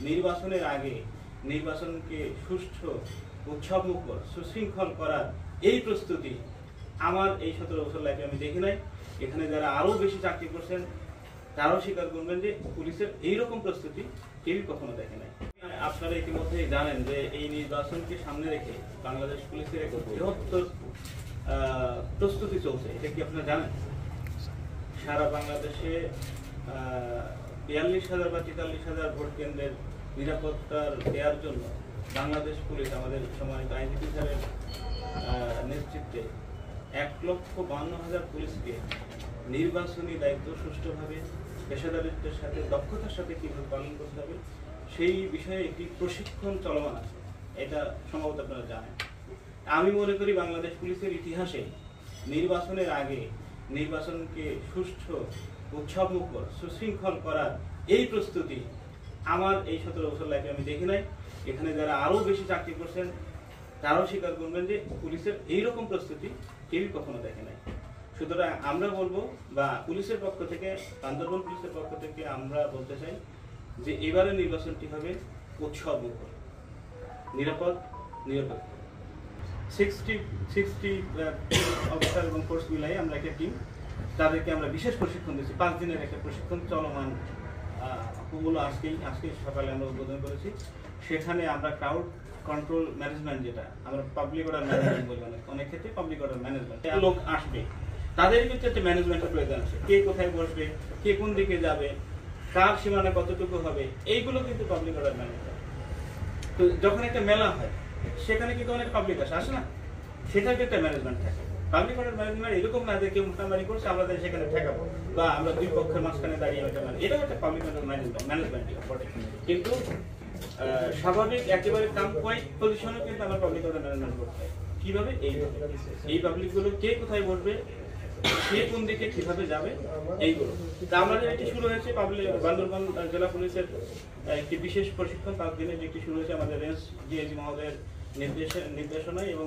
নির্বাচনের আগে নির্বাচনকে সুষ্ঠু উৎসবমুখর সুশৃঙ্খল করার এই প্রস্তুতি আমার এই 17 বছর লাইফে আমি দেখি নাই। এখানে যারা আরো বেশি চাকরি করছেন তারাও স্বীকার করবেন যে পুলিশের এইরকম প্রস্তুতি কেউই কখনো দেখে নাই। আপনারা ইতিমধ্যেই জানেন যে এই নির্বাচনকে সামনে রেখে বাংলাদেশ পুলিশের এক বৃহত্তর প্রস্তুতি চলছে। এটা কি আপনারা জানেন? সারা বাংলাদেশে 42,000 বা 43,000 ভোট কেন্দ্রের নিরাপত্তা দেওয়ার জন্য বাংলাদেশ পুলিশ আমাদের সম্মানিত আইনজীবী স্যারের নেতৃত্বে 1,52,000 পুলিশকে নির্বাচনী দায়িত্ব সুষ্ঠুভাবে পেশাদারিত্বের সাথে দক্ষতার সাথে কিভাবে পালন করতে হবে সেই বিষয়ে একটি প্রশিক্ষণ চলমান আছে। এটা সম্ভবত আপনারা জানেন। আমি মনে করি বাংলাদেশ পুলিশের ইতিহাসে নির্বাচনের আগে নির্বাচনকে সুষ্ঠু উৎসবমুখর সুশৃঙ্খল করার এই প্রস্তুতি আমার এই 17 বছর লাইফে আমি দেখি নাই। এখানে যারা আরো বেশি চাকরি করছেন তারাও স্বীকার করবেন যে পুলিশের এইরকম প্রস্তুতি কেউই কখনো দেখে নাই। সুতরাং আমরা বলবো, বা পুলিশের পক্ষ থেকে, বান্দরবান পুলিশের পক্ষ থেকে আমরা বলতে চাই যে এবারের নির্বাচনটি হবে উৎসবমুখর, নিরাপদ, নিরপেক্ষ। 60 অফিসার এবং ফোর্স মিলাই আমরা একটা টিম, তাদেরকে আমরা বিশেষ প্রশিক্ষণ দিচ্ছি। 5 দিনের একটা প্রশিক্ষণ চলমান, ওগুলো আজকে সকালে আমরা উদ্বোধন করেছি। সেখানে আমরা ক্রাউড কন্ট্রোল ম্যানেজমেন্ট, যেটা আমরা পাবলিক অর্ডার ম্যানেজমেন্ট বলি, অনেক ক্ষেত্রে পাবলিক অর্ডার ম্যানেজমেন্ট, লোক আসবে তাদের কিন্তু একটা ম্যানেজমেন্টের প্রয়োজন আছে। কে কোথায় বসবে, কে কোন দিকে যাবে, কার সীমানা কতটুকু হবে, এইগুলো কিন্তু পাবলিক অর্ডার ম্যানেজমেন্ট। তো যখন একটা মেলা হয় সেখানে কিন্তু অনেক পাবলিক আসে না, সেটার একটা ম্যানেজমেন্ট থাকে। পাবলিক অর্ডার ম্যানেজমেন্ট এরকম না যে কেউ মোটামারি করছে আমরা সেখানে ঠেকাবো বা আমরা দুই পক্ষের মাঝখানে দাঁড়িয়ে এটাও একটা পাবলিক অর্ডার ম্যানেজমেন্ট বটে। কিন্তু স্বাভাবিক একেবারে কামপয়েন্ট পজিশনে কিন্তু আমরা পাবলিক অর্ডার ম্যানেজমেন্ট করতে হয়। কিভাবে? এই পাবলিকগুলো কে কোথায় বসবে, কে কোন দিকে কিভাবে যাবে, এইগুলো। তা আমাদের এটি শুরু হয়েছে বান্দরবান জেলা পুলিশের একটি বিশেষ প্রশিক্ষণ 5 দিনের যেটি শুরু হয়েছে আমাদের রেঞ্জ ডিআইজি মহোদয়ের নির্দেশনায় এবং